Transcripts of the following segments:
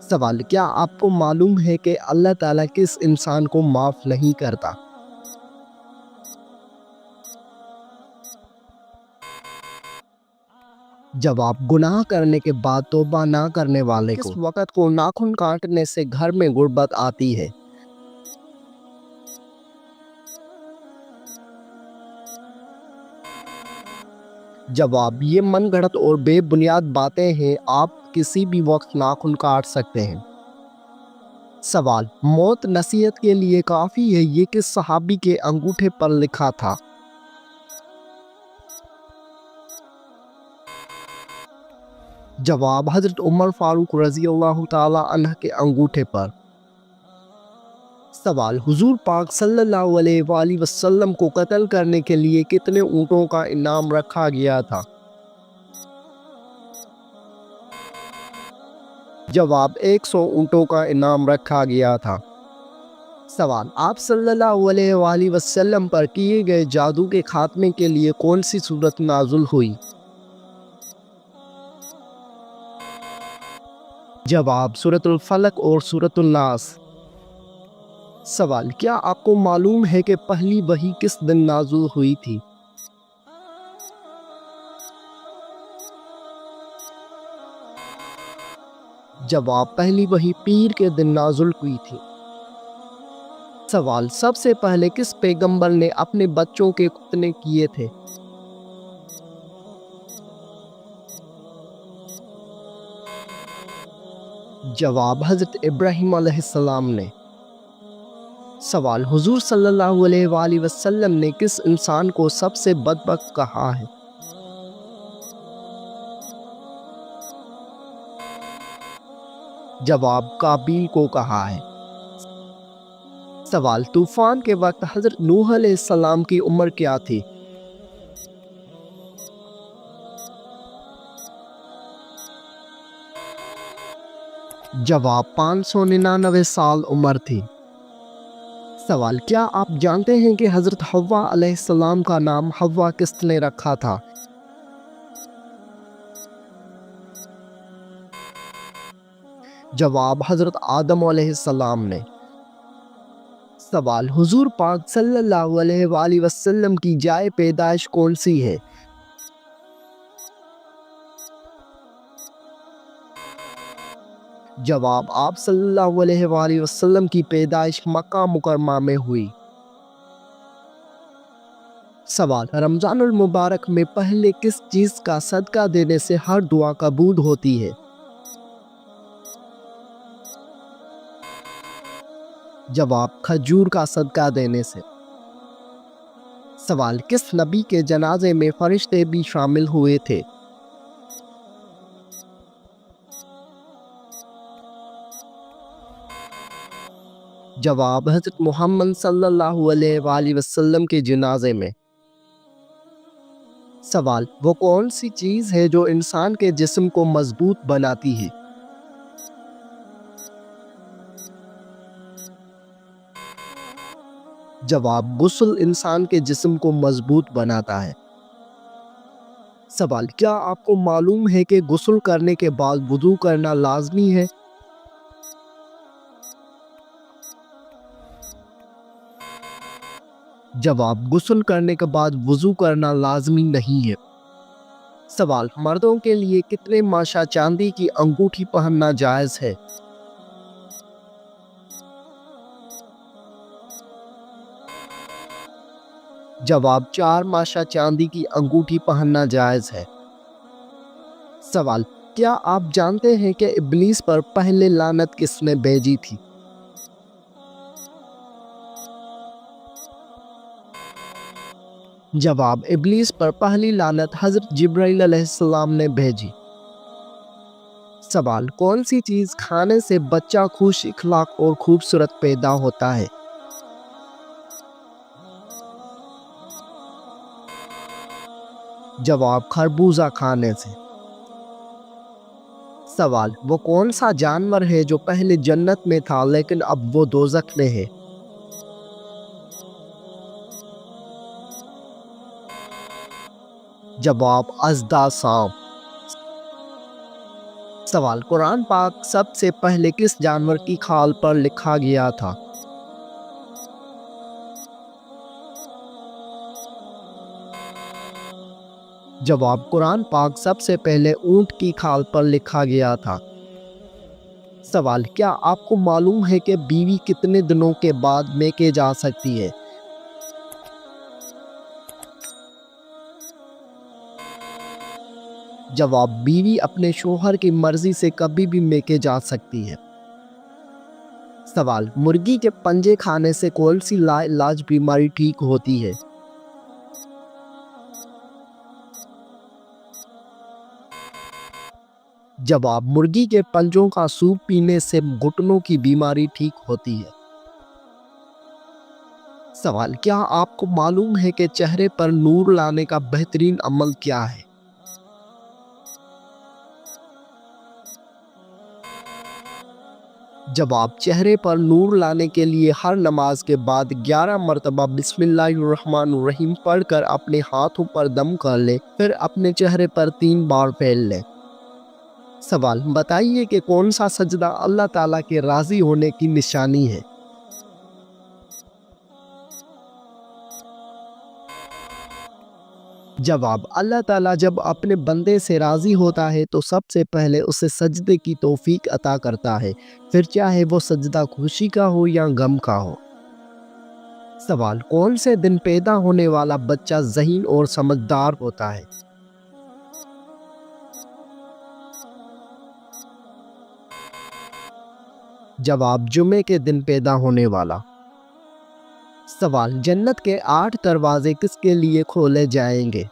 سوال: کیا آپ کو معلوم ہے کہ اللہ تعالیٰ کس انسان کو معاف نہیں کرتا؟ جواب: گناہ کرنے کے بعد توبہ نہ کرنے والے کو کس وقت کو ناخن کاٹنے سے گھر میں غربت آتی ہے؟ جواب: یہ من گھڑت اور بے بنیاد باتیں ہیں، آپ کسی بھی وقت ناخن کاٹ سکتے ہیں۔ سوال: موت نصیحت کے لیے کافی ہے، یہ کس صحابی کے انگوٹھے پر لکھا تھا؟ جواب: حضرت عمر فاروق رضی اللہ تعالی عنہ کے انگوٹھے پر۔ سوال: حضور پاک صلی اللہ علیہ وآلہ وسلم کو قتل کرنے کے لیے کتنے اونٹوں کا انعام رکھا گیا تھا؟ جواب: 100 اونٹوں کا انعام رکھا گیا تھا۔ سوال: آپ صلی اللہ علیہ وآلہ وسلم پر کیے گئے جادو کے خاتمے کے لیے کون سی سورت نازل ہوئی؟ جواب: سورۃ الفلق اور سورۃ الناس۔ سوال: کیا آپ کو معلوم ہے کہ پہلی وحی کس دن نازل ہوئی تھی؟ جواب: پہلی وحی پیر کے دن نازل ہوئی تھی۔ سوال: سب سے پہلے کس پیغمبر نے اپنے بچوں کے ختنے کیے تھے؟ جواب: حضرت ابراہیم علیہ السلام نے۔ سوال: حضور صلی اللہ علیہ وآلہ وسلم نے کس انسان کو سب سے بدبخت کہا ہے؟ جواب: قابیل کو کہا ہے۔ سوال: طوفان کے وقت حضرت نوح علیہ السلام کی عمر کیا تھی؟ جواب: 599 سال عمر تھی۔ سوال: کیا آپ جانتے ہیں کہ حضرت حوا علیہ السلام کا نام حوا کس نے رکھا تھا؟ جواب: حضرت آدم علیہ السلام نے۔ سوال: حضور پاک صلی اللہ علیہ وآلہ وسلم کی جائے پیدائش کون سی ہے؟ جواب: آپ صلی اللہ علیہ وآلہ وسلم کی پیدائش مکہ مکرمہ میں ہوئی۔ سوال: رمضان المبارک میں پہلے کس چیز کا صدقہ دینے سے ہر دعا قبول ہوتی ہے؟ جواب: کھجور کا صدقہ دینے سے۔ سوال: کس نبی کے جنازے میں فرشتے بھی شامل ہوئے تھے؟ جواب: حضرت محمد صلی اللہ علیہ وآلہ وسلم کے جنازے میں۔ سوال: وہ کون سی چیز ہے جو انسان کے جسم کو مضبوط بناتی ہے؟ جواب: غسل انسان کے جسم کو مضبوط بناتا ہے۔ سوال: کیا آپ کو معلوم ہے کہ غسل کرنے کے بعد وضو کرنا لازمی ہے؟ جواب: غسل کرنے کے بعد وضو کرنا لازمی نہیں ہے۔ سوال: مردوں کے لیے کتنے ماشا چاندی کی انگوٹھی پہننا جائز ہے؟ جواب: 4 ماشا چاندی کی انگوٹھی پہننا جائز ہے۔ سوال: کیا آپ جانتے ہیں کہ ابلیس پر پہلے لعنت کس نے بھیجی تھی؟ جواب: ابلیس پر پہلی لعنت حضرت جبرائیل علیہ السلام نے بھیجی۔ سوال: کون سی چیز کھانے سے بچہ خوش اخلاق اور خوبصورت پیدا ہوتا ہے؟ جواب: خربوزہ کھانے سے۔ سوال: وہ کون سا جانور ہے جو پہلے جنت میں تھا لیکن اب وہ دوزخ میں ہے؟ جواب: اژدھا سانپ۔ سوال، قرآن پاک سب سے پہلے کس جانور کی کھال پر لکھا گیا تھا؟ جواب، قرآن پاک سب سے پہلے اونٹ کی کھال پر لکھا گیا تھا۔ سوال، کیا آپ کو معلوم ہے کہ بیوی کتنے دنوں کے بعد میکے جا سکتی ہے؟ جواب، بیوی اپنے شوہر کی مرضی سے کبھی بھی میکے جا سکتی ہے۔ سوال، مرغی کے پنجے کھانے سے کون سی لا علاج بیماری ٹھیک ہوتی ہے؟ جواب، مرغی کے پنجوں کا سوپ پینے سے گھٹنوں کی بیماری ٹھیک ہوتی ہے۔ سوال، کیا آپ کو معلوم ہے کہ چہرے پر نور لانے کا بہترین عمل کیا ہے؟ جواب، چہرے پر نور لانے کے لیے ہر نماز کے بعد 11 مرتبہ بسم اللہ الرحمن الرحیم پڑھ کر اپنے ہاتھوں پر دم کر لے، پھر اپنے چہرے پر 3 بار پھیل لے۔ سوال، بتائیے کہ کون سا سجدہ اللہ تعالیٰ کے راضی ہونے کی نشانی ہے؟ جواب، اللہ تعالیٰ جب اپنے بندے سے راضی ہوتا ہے تو سب سے پہلے اسے سجدے کی توفیق عطا کرتا ہے، پھر چاہے وہ سجدہ خوشی کا ہو یا غم کا ہو۔ سوال، کون سے دن پیدا ہونے والا بچہ ذہین اور سمجھدار ہوتا ہے؟ جواب، جمعے کے دن پیدا ہونے والا۔ سوال، جنت کے 8 دروازے کس کے لیے کھولے جائیں گے؟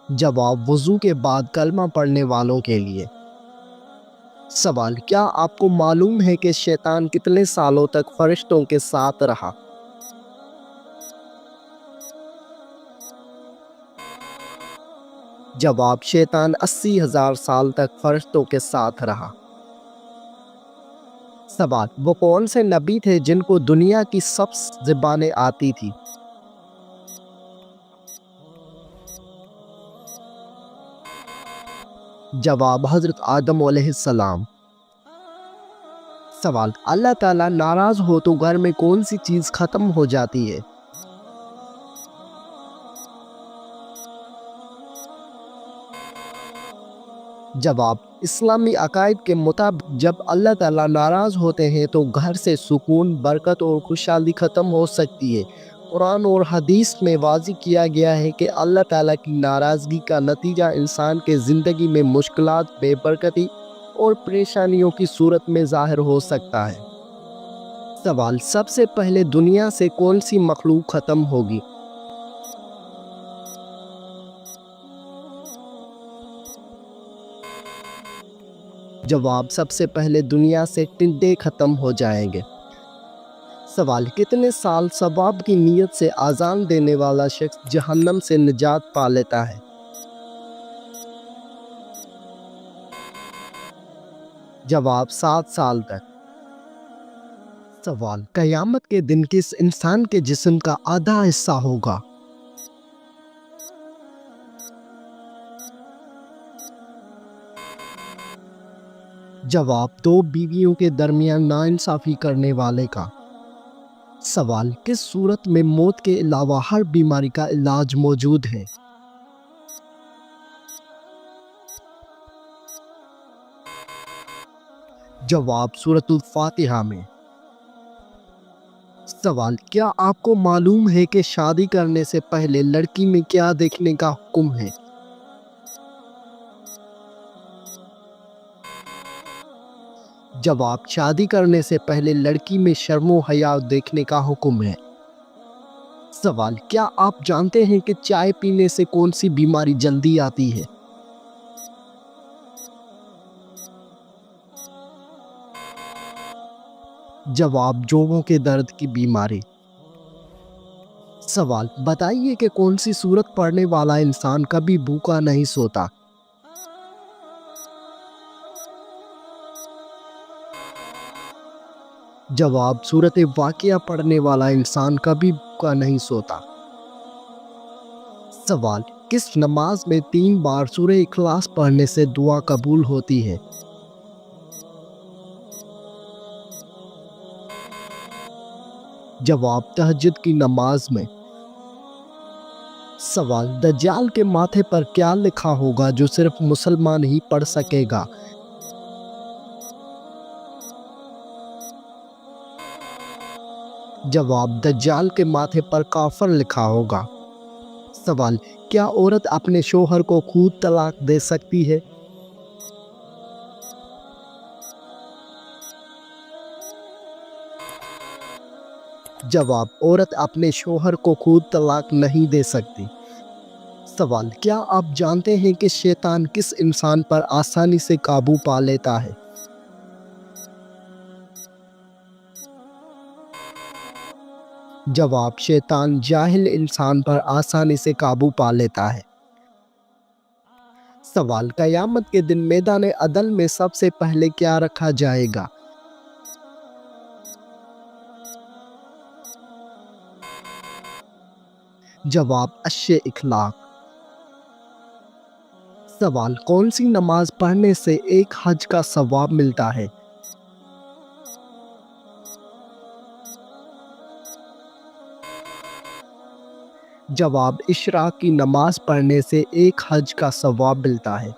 جواب، وضو کے بعد کلمہ پڑھنے والوں کے لیے۔ سوال، کیا آپ کو معلوم ہے کہ شیطان کتنے سالوں تک فرشتوں کے ساتھ رہا؟ جواب، شیطان 80,000 سال تک فرشتوں کے ساتھ رہا۔ سوال، وہ کون سے نبی تھے جن کو دنیا کی سب زبانیں آتی تھی؟ جواب، حضرت آدم علیہ السلام۔ سوال، اللہ تعالیٰ ناراض ہو تو گھر میں کون سی چیز ختم ہو جاتی ہے؟ جواب، اسلامی عقائد کے مطابق جب اللہ تعالیٰ ناراض ہوتے ہیں تو گھر سے سکون، برکت اور خوشحالی ختم ہو سکتی ہے۔ قرآن اور حدیث میں واضح کیا گیا ہے کہ اللہ تعالیٰ کی ناراضگی کا نتیجہ انسان کے زندگی میں مشکلات، بے برکتی اور پریشانیوں کی صورت میں ظاہر ہو سکتا ہے۔ سوال، سب سے پہلے دنیا سے کون سی مخلوق ختم ہوگی؟ جواب، سب سے پہلے دنیا سے ٹڈے ختم ہو جائیں گے۔ سوال، کتنے سال ثواب کی نیت سے اذان دینے والا شخص جہنم سے نجات پا لیتا ہے؟ جواب، 7 سال تک۔ سوال، قیامت کے دن کس انسان کے جسم کا آدھا حصہ ہوگا؟ جواب، 2 بیویوں کے درمیان ناانصافی کرنے والے کا۔ سوال، کس صورت میں موت کے علاوہ ہر بیماری کا علاج موجود ہے؟ جواب، سورۃ الفاتحہ میں۔ سوال، کیا آپ کو معلوم ہے کہ شادی کرنے سے پہلے لڑکی میں کیا دیکھنے کا حکم ہے؟ جواب، شادی کرنے سے پہلے لڑکی میں شرم و حیا دیکھنے کا حکم ہے۔ سوال، کیا آپ جانتے ہیں کہ چائے پینے سے کون سی بیماری جلدی آتی ہے؟ جواب، جوڑوں کے درد کی بیماری۔ سوال، بتائیے کہ کون سی سورت پڑھنے والا انسان کبھی بھوکا نہیں سوتا؟ جواب، سورۃ واقعہ پڑھنے والا انسان کبھی بھوکا نہیں سوتا۔ سوال، کس نماز میں 3 بار سورہ اخلاص پڑھنے سے دعا قبول ہوتی ہے؟ جواب، تہجد کی نماز میں۔ سوال، دجال کے ماتھے پر کیا لکھا ہوگا جو صرف مسلمان ہی پڑھ سکے گا؟ جواب، دجال کے ماتھے پر کافر لکھا ہوگا۔ سوال، کیا عورت اپنے شوہر کو خود طلاق دے سکتی ہے؟ جواب، عورت اپنے شوہر کو خود طلاق نہیں دے سکتی۔ سوال، کیا آپ جانتے ہیں کہ شیطان کس انسان پر آسانی سے قابو پا لیتا ہے؟ جواب، شیطان جاہل انسان پر آسانی سے قابو پا لیتا ہے۔ سوال، قیامت کے دن میدان عدل میں سب سے پہلے کیا رکھا جائے گا؟ جواب، عرش اخلاق۔ سوال، کون سی نماز پڑھنے سے ایک حج کا ثواب ملتا ہے؟ جواب، اشراق کی نماز پڑھنے سے ایک حج کا ثواب ملتا ہے۔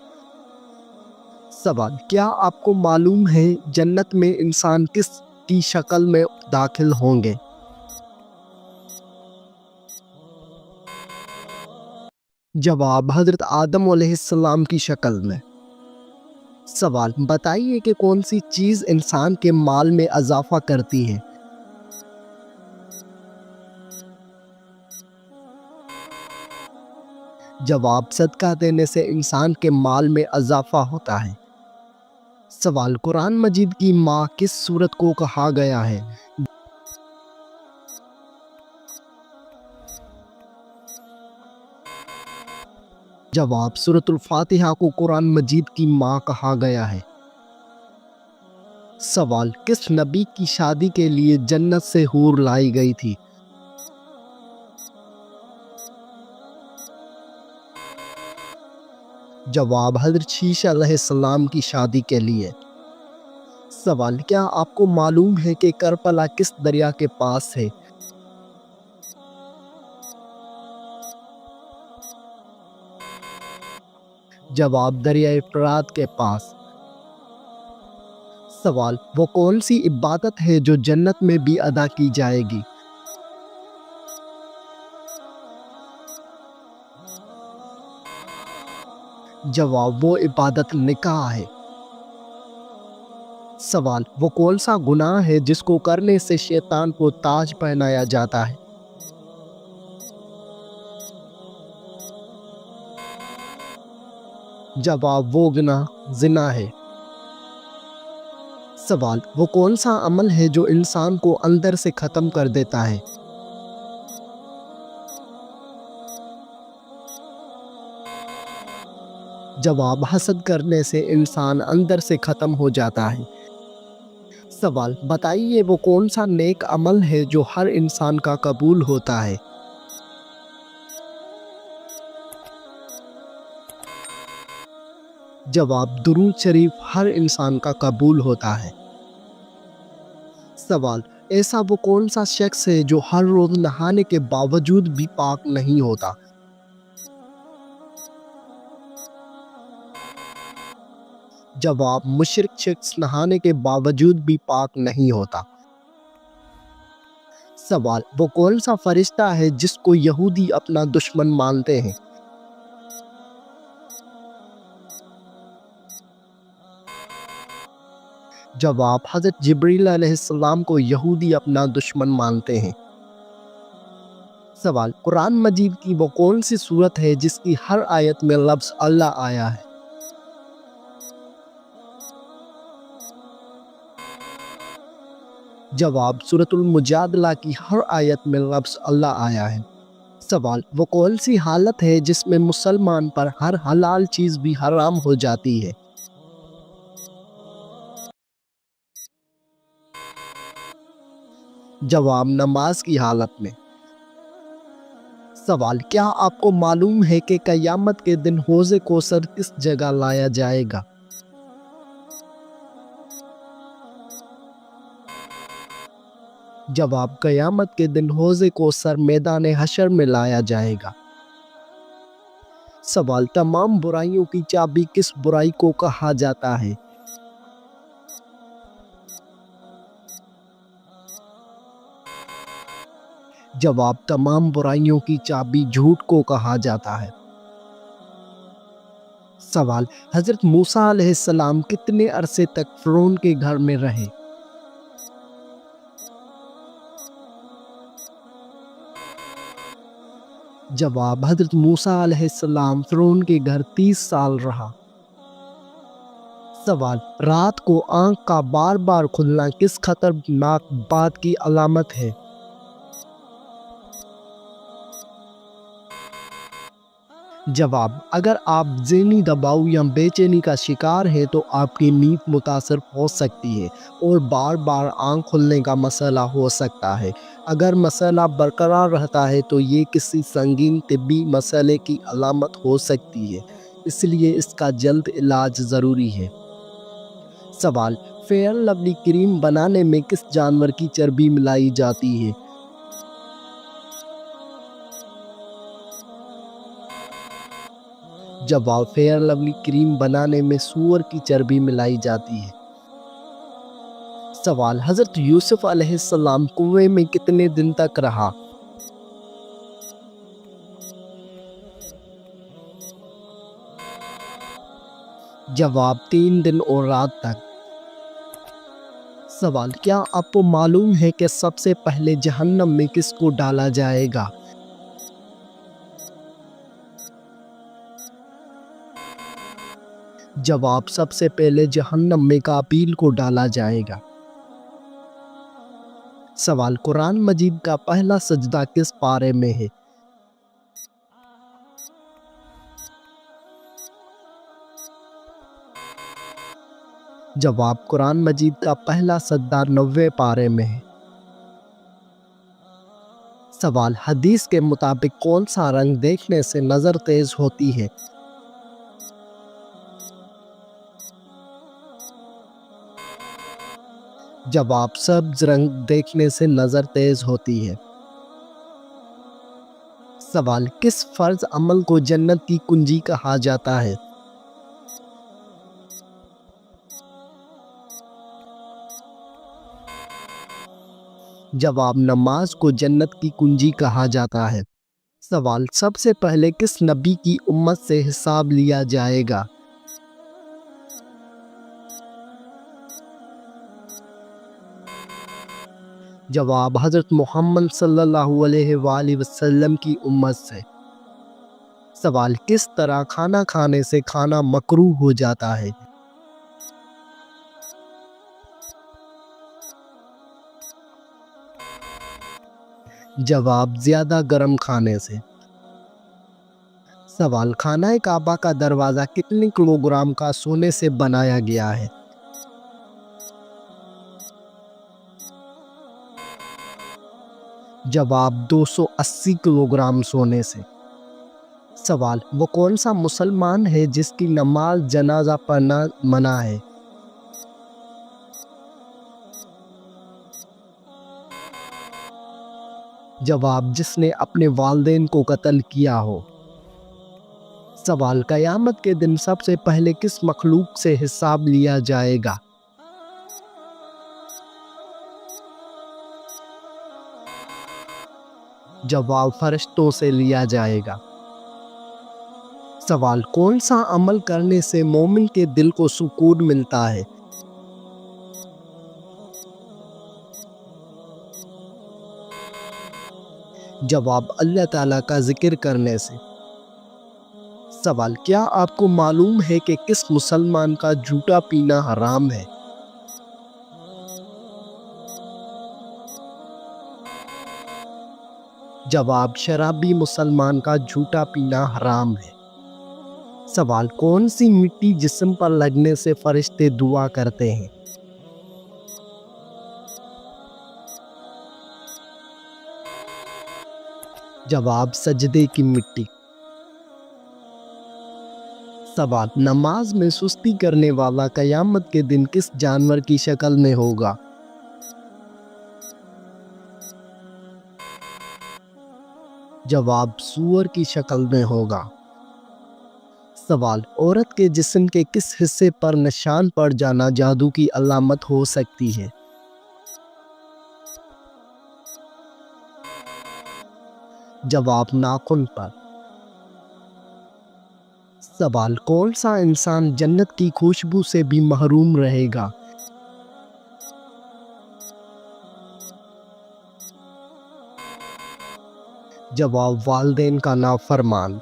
سوال، کیا آپ کو معلوم ہے جنت میں انسان کس کی شکل میں داخل ہوں گے؟ جواب، حضرت آدم علیہ السلام کی شکل میں۔ سوال، بتائیے کہ کون سی چیز انسان کے مال میں اضافہ کرتی ہے؟ جواب، صدقہ دینے سے انسان کے مال میں اضافہ ہوتا ہے۔ سوال، قرآن مجید کی ماں کس سورت کو کہا گیا ہے؟ جواب، سورۃ الفاتحہ کو قرآن مجید کی ماں کہا گیا ہے۔ سوال، کس نبی کی شادی کے لیے جنت سے حور لائی گئی تھی؟ جواب، حضرت شیشہ علیہ السلام کی شادی کے لیے۔ سوال، کیا آپ کو معلوم ہے کہ کربلا کس دریا کے پاس ہے؟ جواب، دریائے فرات کے پاس۔ سوال، وہ کون سی عبادت ہے جو جنت میں بھی ادا کی جائے گی؟ جواب، وہ عبادت نکاح ہے۔ سوال، وہ کون سا گناہ ہے جس کو کرنے سے شیطان کو تاج پہنایا جاتا ہے؟ جواب، وہ گناہ زنا ہے۔ سوال، وہ کون سا عمل ہے جو انسان کو اندر سے ختم کر دیتا ہے؟ جواب، حسد کرنے سے انسان اندر سے ختم ہو جاتا ہے۔ سوال، بتائیے وہ کون سا نیک عمل ہے جو ہر انسان کا قبول ہوتا ہے؟ جواب، درود شریف ہر انسان کا قبول ہوتا ہے۔ سوال، ایسا وہ کون سا شخص ہے جو ہر روز نہانے کے باوجود بھی پاک نہیں ہوتا؟ جواب، مشرک شخص نہانے کے باوجود بھی پاک نہیں ہوتا۔ سوال، وہ کون سا فرشتہ ہے جس کو یہودی اپنا دشمن مانتے ہیں؟ جواب، حضرت جبریل علیہ السلام کو یہودی اپنا دشمن مانتے ہیں۔ سوال، قرآن مجید کی وہ کون سی سورت ہے جس کی ہر آیت میں لفظ اللہ آیا ہے؟ جواب، سورۃ المجادلہ کی ہر آیت میں لفظ اللہ آیا ہے۔ سوال، وہ کون سی حالت ہے جس میں مسلمان پر ہر حلال چیز بھی حرام ہو جاتی ہے؟ جواب، نماز کی حالت میں۔ سوال، کیا آپ کو معلوم ہے کہ قیامت کے دن حوض کوثر کس جگہ لایا جائے گا؟ جواب، قیامت کے دن حوض کوثر میدان حشر میں لایا جائے گا۔ سوال، تمام برائیوں کی چابی کس برائی کو کہا جاتا ہے؟ جواب، تمام برائیوں کی چابی جھوٹ کو کہا جاتا ہے۔ سوال، حضرت موسیٰ علیہ السلام کتنے عرصے تک فرعون کے گھر میں رہے؟ جواب، حضرت موسیٰ علیہ السلام فرعون کے گھر 30 سال رہا۔ سوال، رات کو آنکھ کا بار بار کھلنا کس خطرناک بات کی علامت ہے؟ جواب، اگر آپ ذہنی دباؤ یا بے چینی کا شکار ہیں تو آپ کی نیند متاثر ہو سکتی ہے اور بار بار آنکھ کھلنے کا مسئلہ ہو سکتا ہے۔ اگر مسئلہ برقرار رہتا ہے تو یہ کسی سنگین طبی مسئلے کی علامت ہو سکتی ہے، اس لیے اس کا جلد علاج ضروری ہے۔ سوال، فیئر لولی کریم بنانے میں کس جانور کی چربی ملائی جاتی ہے؟ جواب، فیئر لولی کریم بنانے میں سور کی چربی ملائی جاتی ہے۔ سوال، حضرت یوسف علیہ السلام کنویں میں کتنے دن تک رہا؟ جواب، 3 دن اور رات تک۔ سوال، کیا آپ کو معلوم ہے کہ سب سے پہلے جہنم میں کس کو ڈالا جائے گا؟ جواب، سب سے پہلے جہنم میں قابیل کو ڈالا جائے گا۔ سوال، قرآن مجید کا پہلا سجدہ کس پارے میں ہے؟ جواب، قرآن مجید کا پہلا سجدہ 90 پارے میں ہے۔ سوال، حدیث کے مطابق کون سا رنگ دیکھنے سے نظر تیز ہوتی ہے؟ جواب، سبز رنگ دیکھنے سے نظر تیز ہوتی ہے۔ سوال، کس فرض عمل کو جنت کی کنجی کہا جاتا ہے؟ جواب، نماز کو جنت کی کنجی کہا جاتا ہے۔ سوال، سب سے پہلے کس نبی کی امت سے حساب لیا جائے گا؟ جواب، حضرت محمد صلی اللہ علیہ وآلہ وسلم کی امت سے۔ سوال، کس طرح کھانا کھانے سے کھانا مکروہ ہو جاتا ہے؟ جواب، زیادہ گرم کھانے سے۔ سوال، خانہ کعبہ کا دروازہ کتنے کلوگرام کا سونے سے بنایا گیا ہے؟ جواب، 280 کلوگرام سونے سے۔ سوال، وہ کون سا مسلمان ہے جس کی نماز جنازہ پڑھنا منع ہے؟ جواب، جس نے اپنے والدین کو قتل کیا ہو۔ سوال، قیامت کے دن سب سے پہلے کس مخلوق سے حساب لیا جائے گا؟ جواب، فرشتوں سے لیا جائے گا۔ سوال، کون سا عمل کرنے سے مومن کے دل کو سکون ملتا ہے؟ جواب، اللہ تعالیٰ کا ذکر کرنے سے۔ سوال، کیا آپ کو معلوم ہے کہ کس مسلمان کا جھوٹا پینا حرام ہے؟ جواب، شرابی مسلمان کا جھوٹا پینا حرام ہے۔ سوال، کون سی مٹی جسم پر لگنے سے فرشتے دعا کرتے ہیں؟ جواب سجدے کی مٹی۔ سوال نماز میں سستی کرنے والا قیامت کے دن کس جانور کی شکل میں ہوگا؟ جواب سور کی شکل میں ہوگا۔ سوال عورت کے جسم کے کس حصے پر نشان پڑ جانا جادو کی علامت ہو سکتی ہے؟ جواب ناخن پر۔ سوال کون سا انسان جنت کی خوشبو سے بھی محروم رہے گا؟ جواب والدین کا نافرمان۔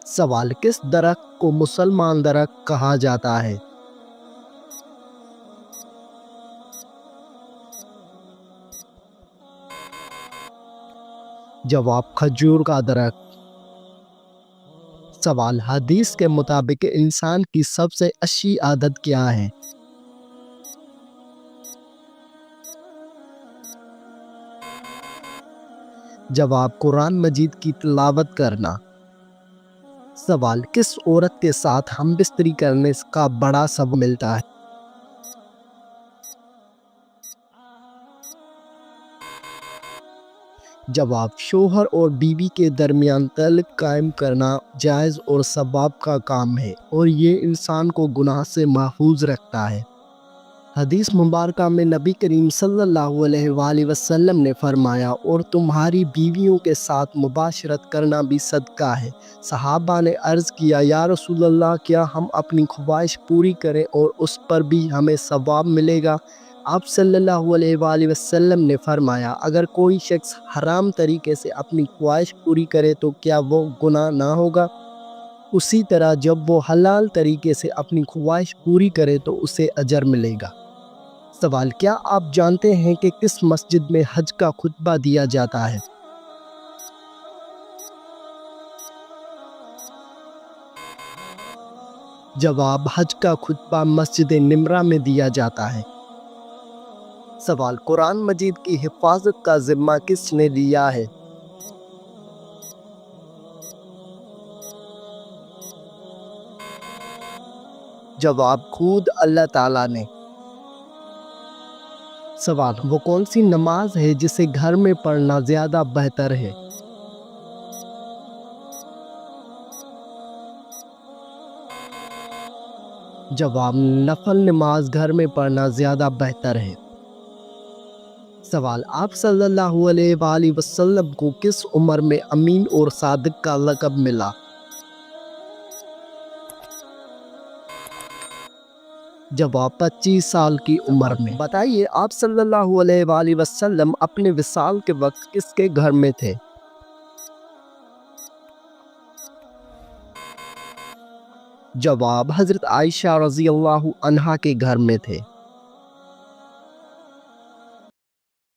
سوال کس درخت کو مسلمان درخت کہا جاتا ہے؟ جواب کھجور کا درخت۔ سوال حدیث کے مطابق انسان کی سب سے اچھی عادت کیا ہے؟ جواب قرآن مجید کی تلاوت کرنا۔ سوال کس عورت کے ساتھ ہم بستری کرنے کا بڑا ثواب ملتا ہے؟ جواب شوہر اور بیوی کے درمیان تعلق قائم کرنا جائز اور ثواب کا کام ہے اور یہ انسان کو گناہ سے محفوظ رکھتا ہے۔ حدیث مبارکہ میں نبی کریم صلی اللہ علیہ وآلہ وسلم نے فرمایا اور تمہاری بیویوں کے ساتھ مباشرت کرنا بھی صدقہ ہے۔ صحابہ نے عرض کیا یا رسول اللہ کیا ہم اپنی خواہش پوری کریں اور اس پر بھی ہمیں ثواب ملے گا؟ آپ صلی اللہ علیہ وآلہ وسلم نے فرمایا اگر کوئی شخص حرام طریقے سے اپنی خواہش پوری کرے تو کیا وہ گناہ نہ ہوگا؟ اسی طرح جب وہ حلال طریقے سے اپنی خواہش پوری کرے تو اسے اجر ملے گا۔ سوال کیا آپ جانتے ہیں کہ کس مسجد میں حج کا خطبہ دیا جاتا ہے؟ جواب حج کا خطبہ مسجد نمرہ میں دیا جاتا ہے۔ سوال قرآن مجید کی حفاظت کا ذمہ کس نے لیا ہے؟ جواب خود اللہ تعالیٰ نے۔ سوال وہ کون سی نماز ہے جسے گھر میں پڑھنا زیادہ بہتر ہے؟ جواب نفل نماز گھر میں پڑھنا زیادہ بہتر ہے۔ سوال آپ صلی اللہ علیہ وآلہ وسلم کو کس عمر میں امین اور صادق کا لقب ملا؟ جواب 25 سال کی عمر میں۔ بتائیے آپ صلی اللہ علیہ وآلہ وسلم اپنے وصال کے وقت کس کے گھر میں تھے؟ جواب حضرت عائشہ رضی اللہ عنہا کے گھر میں تھے۔